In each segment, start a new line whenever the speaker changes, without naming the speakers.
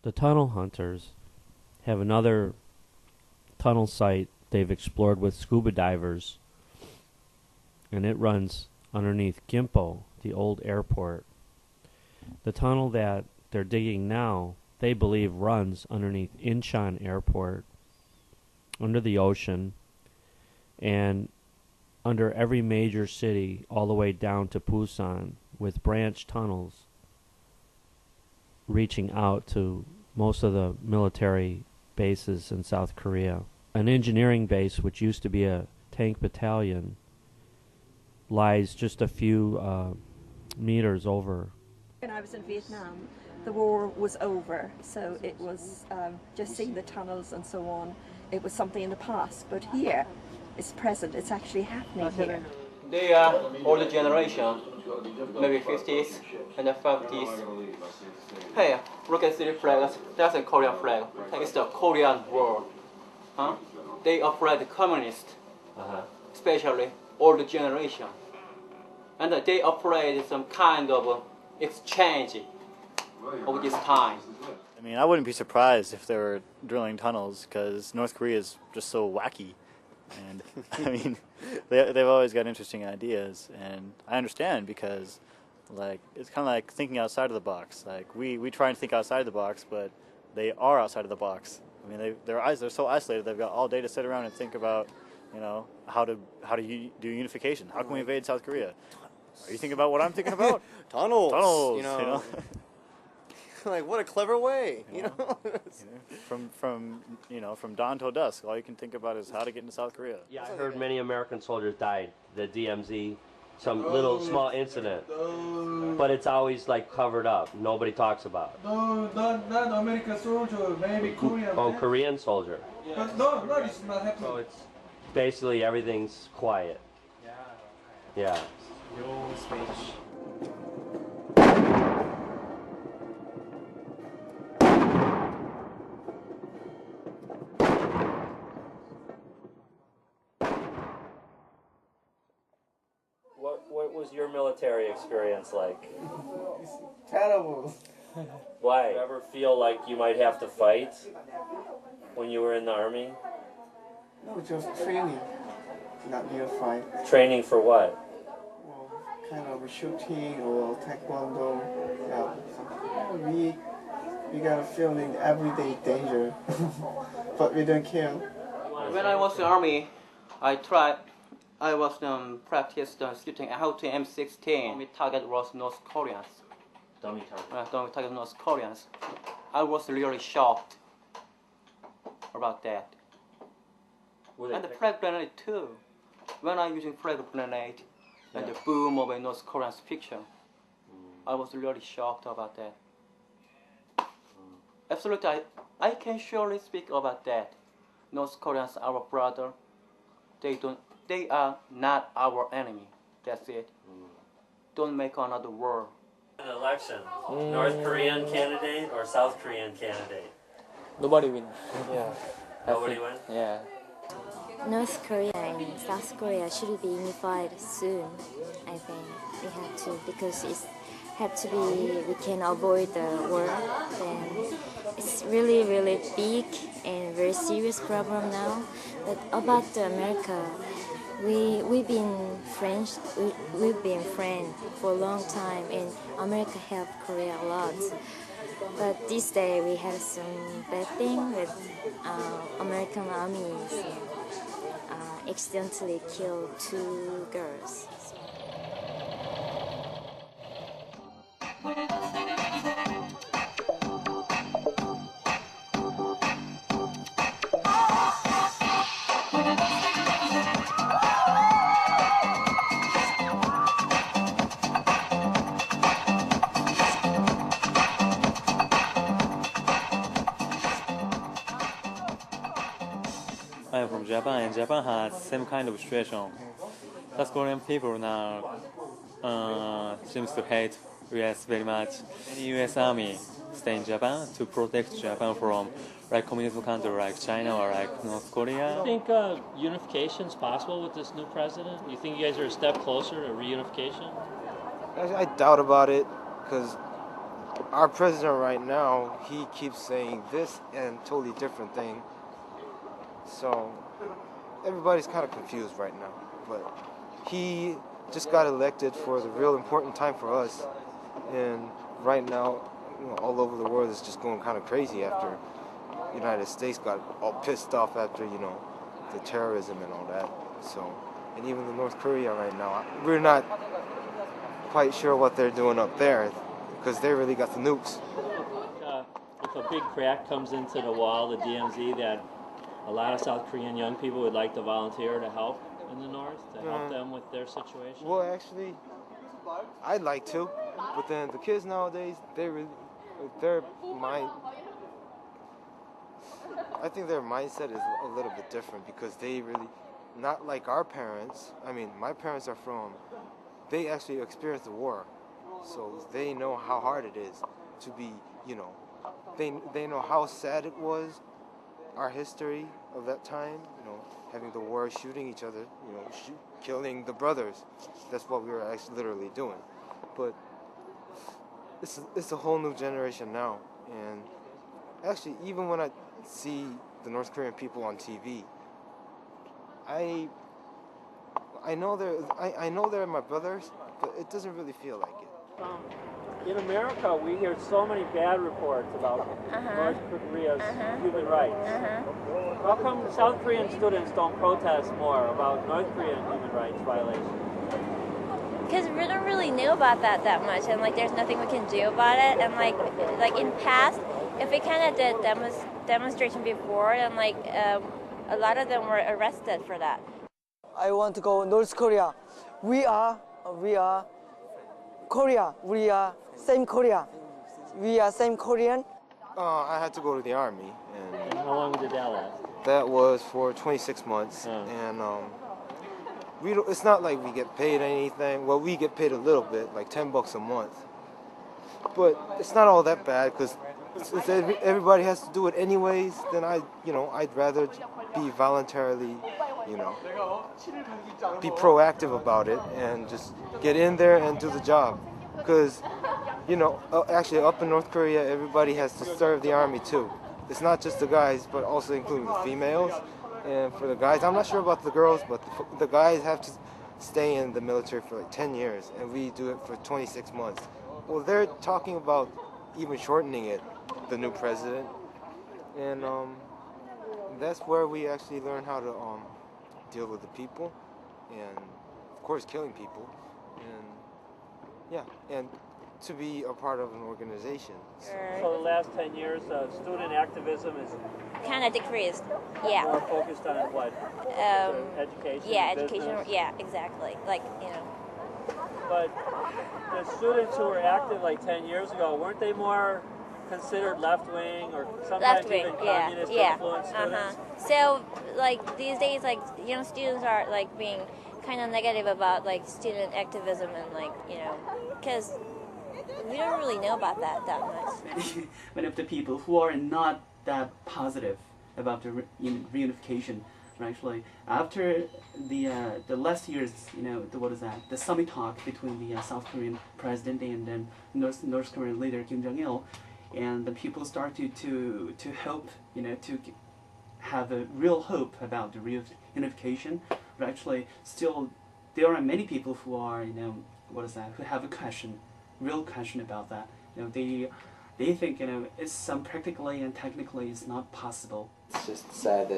The tunnel hunters have another tunnel site they've explored with scuba divers, and it runs underneath Gimpo, the old airport. The tunnel that they're digging now, they believe, runs underneath Incheon Airport, under the ocean, and under every major city all the way down to Busan, with branch tunnels reaching out to most of the military bases in South Korea. An engineering base, which used to be a tank battalion, lies just a few meters over.
When I was in Vietnam, the war was over, so it was just seeing the tunnels and so on. It was something in the past, but here, it's present. It's actually happening here.
They are older generation, maybe 50s and 50s. Hey, look at the flags. That's a Korean flag. It's the Korean War. Huh? They afraid the communists, especially older generation, and they afraid some kind of exchange of this time.
I mean, I wouldn't be surprised if they were drilling tunnels, because North Korea is just so wacky. And I mean, they've always got interesting ideas, and I understand, because like it's kind of like thinking outside of the box. Like we try and think outside of the box, but they are outside of the box. I mean, they're so isolated. They've got all day to sit around and think about, how to do unification. How can we invade South Korea? Are you thinking about what I'm thinking about?
Tunnels.
Tunnels.
Like, what a clever way.
From dawn till dusk, all you can think about is how to get into South Korea.
Yeah, I heard many American soldiers died. The DMZ, some little small incident, but it's always like covered up. Nobody talks about it.
No, not American soldier, maybe Korean.
Oh, Korean soldier.
Yeah. But no, it's not happening.
So it's basically everything's quiet. Yeah.
No speech.
What was your military experience like?
It's terrible.
Why? Did you ever feel like you might have to fight when you were in the army?
No, just training, not real fight.
Training for what?
Well, kind of shooting or taekwondo. Yeah, we got a feeling everyday danger, but we don't care.
When I was in the army, I was practiced shooting out to M16. My target was North Koreans.
Dummy target.
Dummy target North Koreans. I was really shocked about that. And the frag grenade too. When I using frag grenade and the boom of a North Korean's picture, I was really shocked about that. Absolutely, I can surely speak about that. North Koreans are our brother. They are not our enemy. That's it. Don't make another war.
An election, North Korean candidate or South Korean candidate?
Nobody win. Yeah.
Nobody win?
Yeah.
North Korea and South Korea should be unified soon. I think we have to, because it's have to be. We can avoid the war. Then it's really, really big and very serious problem now. But about America, we've been friends. We've been friends for a long time, and America helped Korea a lot. But this day we have some bad thing with American armies. Accidentally killed 2 girls.
I am from Japan, and Japan has same kind of situation. South Korean people now seems to hate US very much. Many US army stay in Japan to protect Japan from like communist country like China or like North Korea.
Do you think unification is possible with this new president? Do you think you guys are a step closer to reunification?
I doubt about it, because
our president right now, he keeps saying this and totally different thing. So everybody's kind of confused right now. But he just got elected for the real important time for us. And right now, all over the world is just going kind of crazy after the United States got all pissed off after, the terrorism and all that. So, and even the North Korea right now, we're not quite sure what they're doing up there because they really got the nukes.
If a big crack comes into the wall, the DMZ, that a lot of South Korean young people would like to volunteer to help in the North, to help them with their situation?
Well, actually, I'd like to, but then the kids nowadays, I think their mindset is a little bit different because they really, not like our parents. I mean, my parents they actually experienced the war, so they know how hard it is to be, they know how sad it was, our history of that time, having the war, shooting each other, killing the brothers. That's what we were actually literally doing. But it's a whole new generation now, and actually, even when I see the North Korean people on TV, I know they're my brothers, but it doesn't really feel like it.
In America, we hear so many bad reports about North Korea's human rights. How come South Korean students don't protest more about North Korean human rights violations?
Because we don't really know about that much, and there's nothing we can do about it. And like in past, if we kind of did demonstration before, and a lot of them were arrested for that.
I want to go North Korea. We are Korea. We are same Korea. We are same Korean.
I had to go to the army, and
how long did that last?
That was for 26 months, and it's not like we get paid anything. Well, we get paid a little bit, like $10 a month, but it's not all that bad because if everybody has to do it anyways, then I'd rather be voluntarily, be proactive about it and just get in there and do the job. Because, actually up in North Korea, everybody has to serve the army too. It's not just the guys, but also including the females. And for the guys, I'm not sure about the girls, but the guys have to stay in the military for like 10 years, and we do it for 26 months. Well, they're talking about even shortening it, the new president. And that's where we actually learn how to deal with the people, and of course killing people, and to be a part of an organization.
So the last 10 years, student activism is
kind of decreased. Yeah.
More focused on what? Education.
Yeah,
business.
education. Yeah, exactly.
But the students who were active 10 years ago, weren't they more considered left-wing or sometimes even communist influenced students?
So these days, young students are being kind of negative about student activism and because we don't really know about that much.
Many of the people who are not that positive about the reunification, actually, after the last year's, the summit talk between the South Korean president and then North Korean leader Kim Jong-il, and the people started to hope, to have a real hope about the reunification. But actually, still, there are many people who are, who have a real question about that. They think, it's practically and technically it's not possible.
It's just sad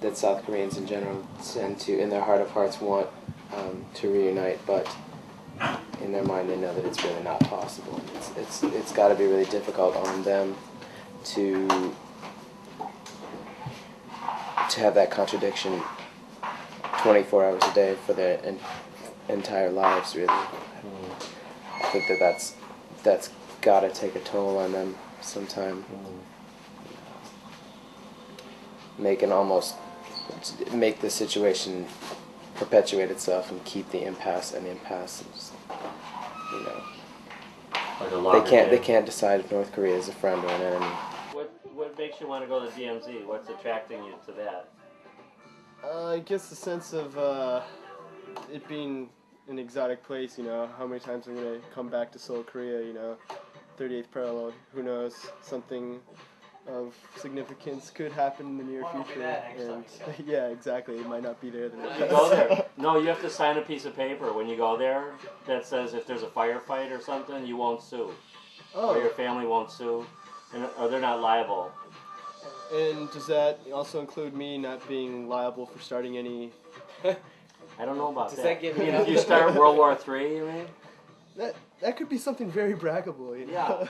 that South Koreans in general tend to, in their heart of hearts, want to reunite, but in their mind they know that it's really not possible. It's got to be really difficult on them to have that contradiction 24 hours a day for their entire lives, really. I think that's got to take a toll on them sometime. Make the situation perpetuate itself and keep the impasse an impasse. They can't decide if North Korea is a friend or an enemy.
What makes you want to go to DMZ? What's attracting you to that?
I guess the sense of it being
an exotic place, you know, how many times I'm going to come back to Seoul, Korea, you know, 38th parallel, who knows, something of significance could happen in the near future, and yeah, exactly, it might not be there.
You go there. No, you have to sign a piece of paper when you go there that says if there's a firefight or something, you won't sue. Or your family won't sue, or they're not liable.
And does that also include me not being liable for starting any...
I don't know about
Does
that.
that give
You
me
mean if you start World War III, you mean?
That could be something very braggable, you know?
Yeah.